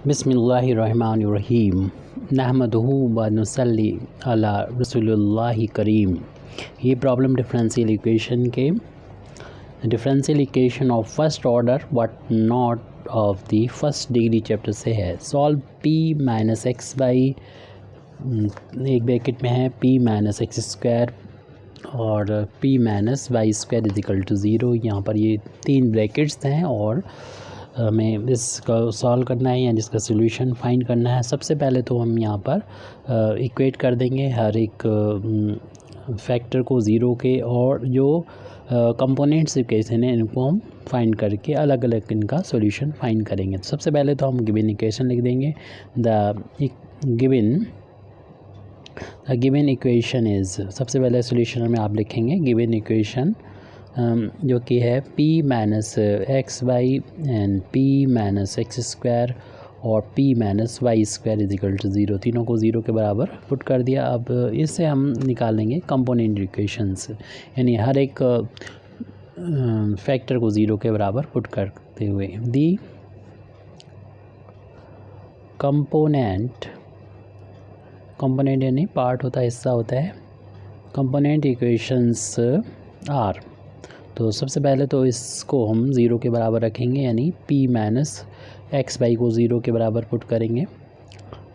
बिस्मिल्लाहिर्रहमानिर्रहीम नहमदुहु व नुसल्ली अला रसूलिल्लाहि करीम। ये प्रॉब्लम डिफरेंशियल इक्वेशन के differential equation of first order but not of the first degree chapter से है। Solve p minus x by एक ब्रैकेट में है p माइनस एक्स स्क्वायर और p minus y square equal to zero. यहाँ पर ये तीन ब्रैकेट्स हैं और हमें इसका सॉल्व करना है या जिसका सोल्यूशन फाइंड करना है। सबसे पहले तो हम यहाँ पर इक्वेट कर देंगे हर एक फैक्टर को ज़ीरो के, और जो कंपोनेंट्स इक्वेशन है इनको हम फाइंड करके अलग अलग इनका सॉल्यूशन फाइंड करेंगे। तो सबसे पहले तो हम गिवन इक्वेशन लिख देंगे। द गिवन इक्वेशन इज़, सबसे पहले सॉल्यूशन में आप लिखेंगे गिवन इक्वेशन जो कि है p minus x y and p minus x square और p minus y square equal to zero. तीनों को ज़ीरो के बराबर पुट कर दिया। अब इससे हम निकालेंगे कंपोनेंट इक्वेशंस, यानी हर एक फैक्टर को ज़ीरो के बराबर पुट करते हुए दी कंपोनेंट यानी पार्ट होता है, हिस्सा होता है। कंपोनेंट इक्वेशंस आर, तो सबसे पहले तो इसको हम ज़ीरो के बराबर रखेंगे, यानी p माइनस एक्स वाई को ज़ीरो के बराबर पुट करेंगे।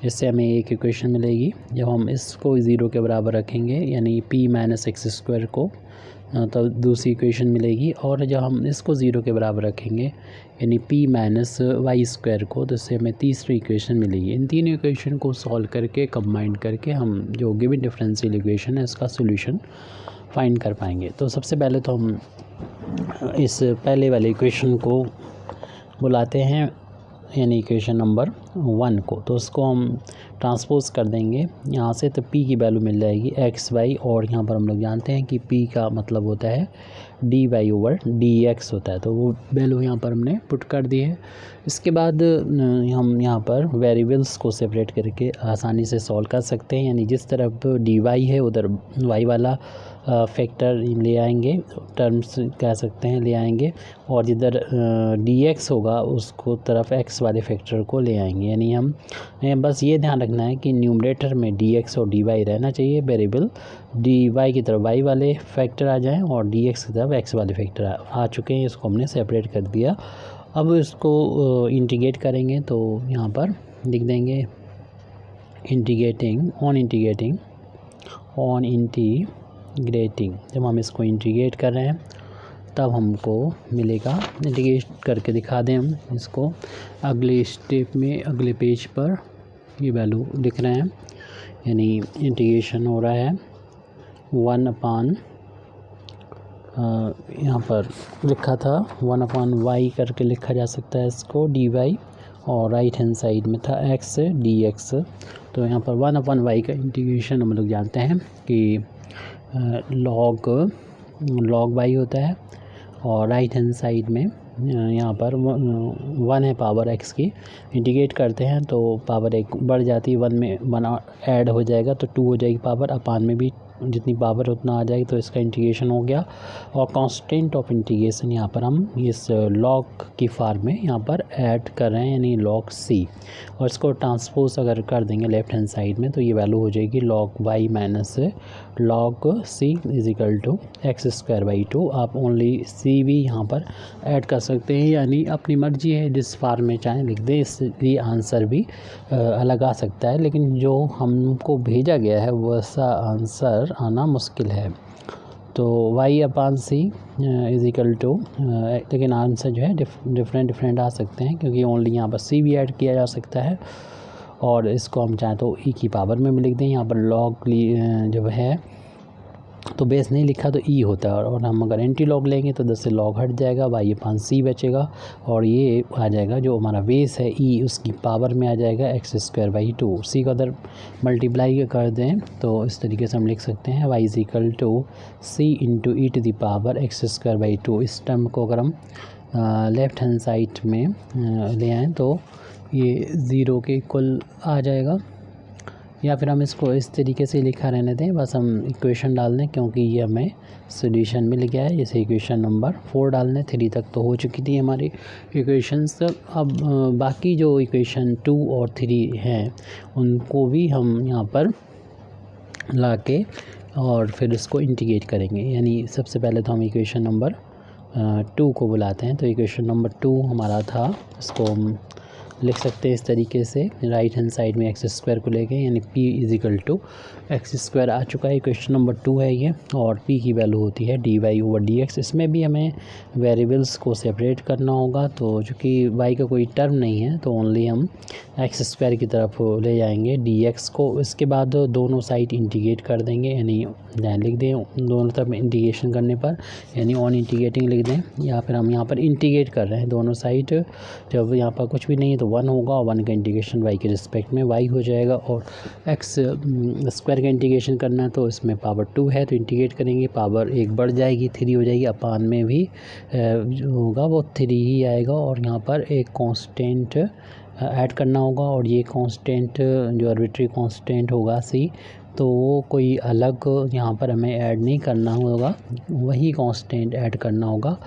इससे हमें एक इक्वेशन मिलेगी। जब हम इसको ज़ीरो के बराबर रखेंगे यानी p माइनस एक्स स्क्वायर को, तो दूसरी इक्वेशन मिलेगी। और जब हम इसको ज़ीरो के बराबर रखेंगे यानी p माइनस वाई स्क्वायर को, तो इससे हमें तीसरी इक्वेशन मिलेगी। इन तीन इक्वेशन को सॉल्व करके कंबाइन करके हम जो गिवन डिफरेंशियल इक्वेशन है इसका सोल्यूशन फाइंड कर पाएंगे। तो सबसे पहले तो हम इस पहले वाले इक्वेशन को बुलाते हैं, यानी इक्वेशन नंबर 1 को। तो उसको हम ट्रांसपोज कर देंगे यहाँ से, तो p की वैल्यू मिल जाएगी एक्स वाई, और यहाँ पर हम लोग जानते हैं कि p का मतलब होता है d y over d x होता है, तो वो वैल्यू यहाँ पर हमने पुट कर दी है। इसके बाद हम यहाँ पर वेरिएबल्स को सेपरेट करके आसानी से सॉल्व कर सकते हैं, यानी जिस तरफ डी वाई है उधर वाई वाला फैक्टर ले आएंगे, टर्म्स कह सकते हैं ले आएंगे, और जिधर डी एक्स होगा उसको तरफ एक्स वाले फैक्टर को ले आएंगे। यानी हम बस ये ध्यान रखना है कि न्यूमरेटर में डी एक्स और डी वाई रहना चाहिए, वेरिएबल डी वाई की तरफ वाई वाले फैक्टर आ जाएं और डी एक्स की तरफ एक्स वाले फैक्टर आ चुके हैं। इसको हमने सेपरेट कर दिया। अब इसको इंटीग्रेट करेंगे, तो यहाँ पर लिख देंगे इंटीग्रेटिंग ऑन इंटीग्रेटिंग। जब हम इसको इंटीग्रेट कर रहे हैं तब हमको मिलेगा, इंटीग्रेट करके दिखा दें हम इसको अगले स्टेप में, अगले पेज पर ये वैल्यू लिख रहे हैं, यानी इंटीग्रेशन हो रहा है 1 अपान यहाँ पर लिखा था 1 अपान वाई करके लिखा जा सकता है इसको, डी वाई, और राइट हैंड साइड में था एक्स से डी एक्स। तो यहाँ पर 1 अपान वाई का इंटीग्रेशन हम लोग जानते हैं कि लॉग वाई होता है, और राइट हैंड साइड में यहाँ पर 1 है पावर एक्स की। इंटीग्रेट करते हैं तो पावर एक बढ़ जाती है, 1 में 1 ऐड हो जाएगा तो 2 हो जाएगी पावर, अपान में भी जितनी पावर उतना आ जाएगी। तो इसका इंटीग्रेशन हो गया, और कांस्टेंट ऑफ इंटीग्रेशन यहाँ पर हम इस लॉग की फॉर्म में यहाँ पर ऐड कर रहे हैं, यानी लॉग सी, और इसको ट्रांसपोज अगर कर देंगे लेफ्ट हैंड साइड में तो ये वैल्यू हो जाएगी log y minus log c equal to x square by 2। आप ओनली सी भी यहाँ पर ऐड कर सकते हैं, यानी अपनी मर्जी है जिस फॉर्म में चाहें लिख दें, इसलिए आंसर भी अलग आ सकता है, लेकिन जो हमको भेजा गया है वैसा आंसर आना मुश्किल है। तो y upon c equal to, लेकिन आंसर जो है डिफरेंट आ सकते हैं, क्योंकि ओनली यहाँ पर c भी ऐड किया जा सकता है, और इसको हम चाहें तो e की पावर में भी लिख दें। यहाँ पर लॉग जब है तो बेस नहीं लिखा तो e होता है, और हम अगर एंटी लॉग लेंगे तो 10 से लॉग हट जाएगा, y अपान सी बचेगा, और ये आ जाएगा जो हमारा बेस है e, उसकी पावर में आ जाएगा एक्स स्क्वायर बाई 2। सी को अगर मल्टीप्लाई कर दें तो इस तरीके से हम लिख सकते हैं y is equal to c into e to the power x square by 2। इस टर्म को अगर हम लेफ्ट हैंड साइड में ले आएँ तो ये ज़ीरो के इक्वल आ जाएगा, या फिर हम इसको इस तरीके से लिखा रहने दें, बस हम इक्वेशन डाल दें क्योंकि ये हमें सोल्यूशन मिल गया है। जैसे इक्वेशन नंबर 4 डाल दें, 3 तक तो हो चुकी थी हमारी इक्वेशंस। अब बाकी जो इक्वेशन 2 और 3 हैं उनको भी हम यहाँ पर ला के और फिर इसको इंटीग्रेट करेंगे। यानी सबसे पहले तो हम इक्वेशन नंबर 2 को बुलाते हैं। तो इक्वेशन नंबर 2 हमारा था, इसको हम लिख सकते हैं इस तरीके से, राइट हैंड साइड में एक्स स्क्वायर को लेके, यानी p equal to x square आ चुका है। इक्वेशन नंबर 2 है ये, और p की वैल्यू होती है dy/dx। इसमें भी हमें वेरिएबल्स को सेपरेट करना होगा, तो चूँकि y का कोई टर्म नहीं है तो ओनली हम एक्स स्क्वायर की तरफ ले जाएंगे dx को। इसके बाद दोनों साइड इंटीग्रेट कर देंगे, यानी लिख दें दोनों तरफ इंटीग्रेशन करने पर, यानी ऑन इंटीग्रेटिंग लिख दें, या फिर हम यहाँ पर इंटीग्रेट कर रहे हैं दोनों साइड। जब यहाँ पर कुछ भी नहीं है तो 1 होगा, और 1 का इंटीग्रेशन y के रिस्पेक्ट में y हो जाएगा, और x स्क्वायर का इंटीग्रेशन करना है तो इसमें पावर 2 है तो इंटीग्रेट करेंगे, पावर 1 बढ़ जाएगी, 3 हो जाएगी, अपान में भी जो होगा वो 3 ही आएगा। और यहाँ पर एक कांस्टेंट ऐड करना होगा, और ये कांस्टेंट जो आर्बिट्री कांस्टेंट होगा c, तो वो कोई अलग यहाँ पर हमें ऐड नहीं करना होगा, वही कांस्टेंट ऐड करना होगा।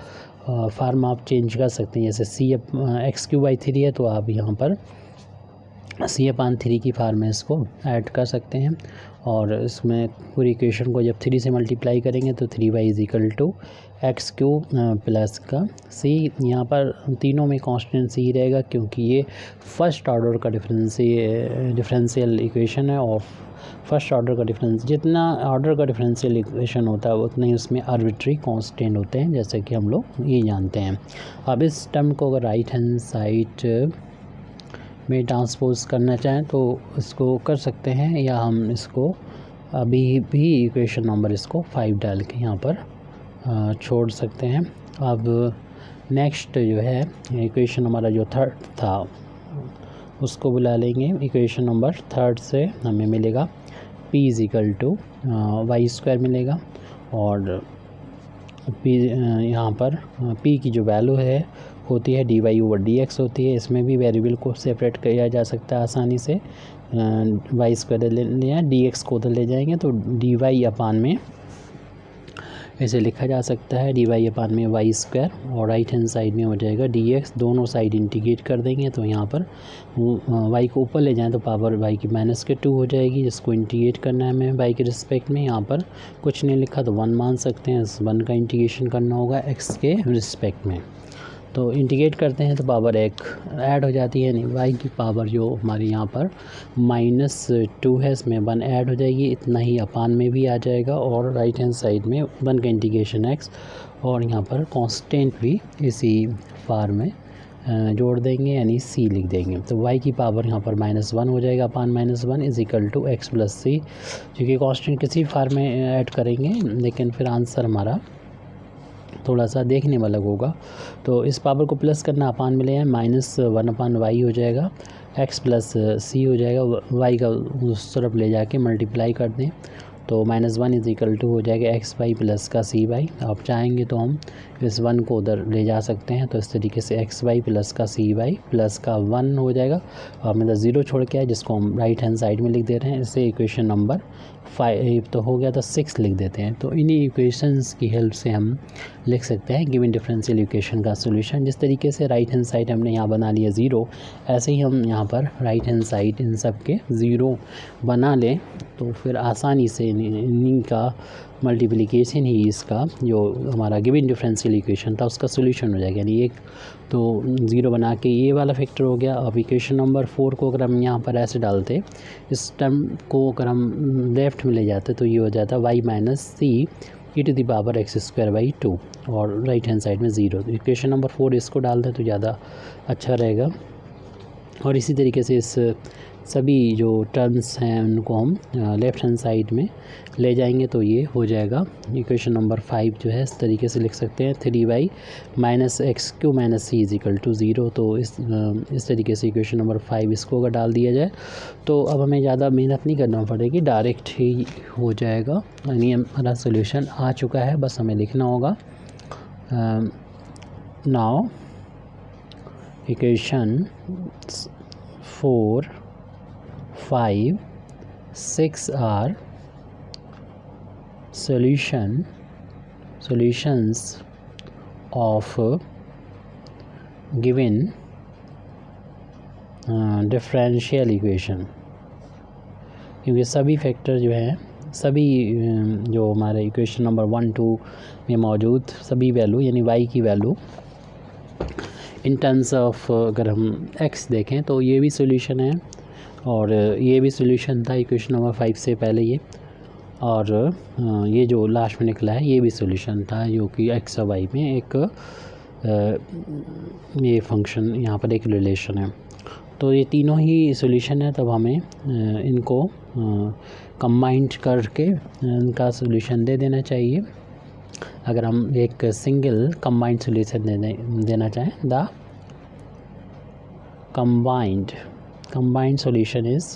फार्म आप चेंज कर सकते हैं, जैसे x³/3 है तो आप यहाँ पर c/3 की फार्म में इसको ऐड कर सकते हैं। और इसमें पूरी इक्वेशन को जब 3 से मल्टीप्लाई करेंगे तो 3y equal to x³ plus का c, यहाँ पर तीनों में कांस्टेंट c रहेगा क्योंकि ये फर्स्ट ऑर्डर का डिफरेंशियल इक्वेशन है, और फर्स्ट ऑर्डर का डिफरेंस, जितना ऑर्डर का डिफरेंशियल इक्वेशन होता है उतने ही उसमें आर्बिट्री कांस्टेंट होते हैं, जैसे कि हम लोग ये जानते हैं। अब इस टर्म को अगर राइट हैंड साइड में ट्रांसपोज करना चाहें तो इसको कर सकते हैं, या हम इसको अभी भी इक्वेशन नंबर इसको 5 डाल के यहाँ पर छोड़ सकते हैं। अब नेक्स्ट जो है इक्वेशन हमारा जो थर्ड था उसको बुला लेंगे। इक्वेशन नंबर 3 से हमें मिलेगा p इजिकल टू y² मिलेगा, और p यहाँ पर p की जो वैल्यू है होती है dy/dx होती है। इसमें भी वेरिएबल को सेपरेट किया जा सकता है आसानी से, y² ले लिया, dx को उधर ले जाएंगे तो dy/में इसे लिखा जा सकता है dy/में y², और राइट हैंड साइड में हो जाएगा dx। दोनों साइड इंटीग्रेट कर देंगे तो यहाँ पर y को ऊपर ले जाएं तो पावर y की -2 हो जाएगी, जिसको इंटीग्रेट करना है हमें y के रिस्पेक्ट में। यहाँ पर कुछ नहीं लिखा तो 1 मान सकते हैं, इस 1 का इंटीग्रेशन करना होगा x के रिस्पेक्ट में। तो इंटीग्रेट करते हैं तो पावर 1 ऐड हो जाती है, यानी y की पावर जो हमारे यहाँ पर -2 है इसमें 1 ऐड हो जाएगी, इतना ही अपान में भी आ जाएगा, और राइट हैंड साइड में 1 का इंटीग्रेशन x, और यहाँ पर कांस्टेंट भी इसी फार्म में जोड़ देंगे, यानी c लिख देंगे। तो y की पावर यहाँ पर -1 हो जाएगा, upon -1 equal to x plus c, क्योंकि कांस्टेंट किसी फार्म में ऐड करेंगे लेकिन फिर आंसर हमारा थोड़ा सा देखने में अलग होगा। तो इस पावर को प्लस करना, अपान में ले आए, -1/y हो जाएगा, x प्लस c हो जाएगा, y का उस तरफ ले जाके मल्टीप्लाई कर दें तो -1 इजिकल टू हो जाएगा x/y प्लस का c/y। आप चाहेंगे तो हम इस 1 को उधर ले जा सकते हैं, तो इस तरीके से x/y प्लस का c/y प्लस का 1 हो जाएगा, और मतलब 0 छोड़ के आए जिसको हम राइट हैंड साइड में लिख दे रहे हैं। इसे इक्वेशन नंबर 5 तो हो गया, तो 6 लिख देते हैं। तो इन्हीं इक्वेशंस की हेल्प से हम लिख सकते हैं गिवन डिफरेंशियल इक्वेशन का सोल्यूशन। जिस तरीके से राइट हैंड साइड हमने यहाँ बना लिया 0, ऐसे ही हम यहाँ पर राइट हैंड साइड इन सब के 0 बना लें तो फिर आसानी से इन्हीं का मल्टीप्लिकेशन ही इसका जो हमारा गिवन डिफरेंशियल इक्वेशन था उसका सोल्यूशन हो जाएगा। यानी एक तो 0 बना के ये वाला फैक्टर हो गया। अब इक्वेशन नंबर 4 को अगर हम यहाँ पर ऐसे डालते, इस टर्म को अगर हम लेफ़्ट में ले जाते तो ये हो जाता y माइनस c e⁻x²/2, और राइट हैंड साइड में 0। तो इक्वेशन नंबर 4 इसको डाल दें तो ज़्यादा अच्छा रहेगा। और इसी तरीके से इस सभी जो टर्म्स हैं उनको हम लेफ़्ट हैंड साइड में ले जाएंगे तो ये हो जाएगा इक्वेशन नंबर 5 जो है इस तरीके से लिख सकते हैं 3y minus x³ minus c equal to 0। तो इस तरीके से इक्वेशन नंबर 5 इसको अगर डाल दिया जाए तो अब हमें ज़्यादा मेहनत नहीं करना पड़ेगी, डायरेक्ट ही हो जाएगा। यानी हमारा सोल्यूशन आ चुका है, बस हमें लिखना होगा now equation 4, 5 6 are solutions of given differential equation, क्योंकि सभी फैक्टर जो हैं, सभी जो हमारे इक्वेशन नंबर 1 2 में मौजूद सभी वैल्यू यानी y की वैल्यू इन टर्म्स ऑफ अगर हम x देखें तो ये भी सॉल्यूशन है और ये भी सॉल्यूशन था इक्वेशन नंबर 5 से पहले ये, और ये जो लास्ट में निकला है ये भी सॉल्यूशन था जो कि x और y में एक ये फंक्शन यहाँ पर एक रिलेशन है। तो ये तीनों ही सॉल्यूशन है, तब हमें इनको कंबाइंड करके इनका सॉल्यूशन दे देना चाहिए। अगर हम एक सिंगल कंबाइंड सॉल्यूशन देना चाहें, द कंबाइंड सॉल्यूशन इज़,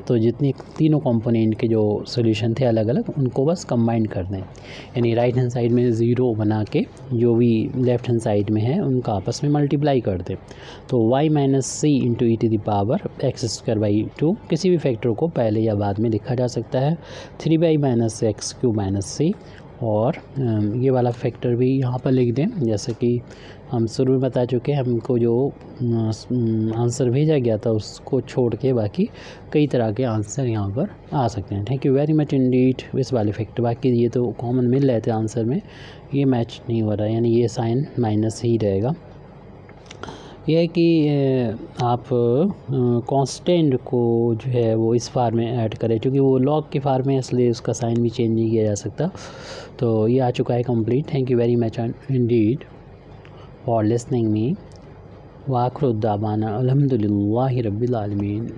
तो जितनी तीनों कंपोनेंट के जो सॉल्यूशन थे अलग अलग उनको बस कंबाइन कर दें, यानी राइट हैंड साइड में ज़ीरो बना के जो भी लेफ़्ट हैंड साइड में है उनका आपस में मल्टीप्लाई कर दें। तो y minus c into e to the power x square by 2 किसी भी फैक्टर को पहले या बाद में लिखा जा सकता है 3 माइनस एक्स क्यू माइनस सी, और ये वाला फैक्टर भी यहाँ पर लिख दें। जैसे कि हम शुरू में बता चुके हैं, हमको जो आंसर भेजा गया था उसको छोड़ के बाकी कई तरह के आंसर यहाँ पर आ सकते हैं। Thank you very much Indeed. इस वाले फैक्टर बाकी ये तो कॉमन मिल रहे थे आंसर में, ये मैच नहीं हो रहा है, यानी ये साइन माइनस ही रहेगा। यह है कि आप कांस्टेंट को जो है वो इस फार में ऐड करें, क्योंकि वो लॉग के फार में, इसलिए उसका साइन भी चेंज नहीं किया जा सकता। तो ये आ चुका है complete. Thank you very much indeed for listening me. वाखिर दावाना अल्हम्दुलिल्लाहि रब्बिल आलमीन।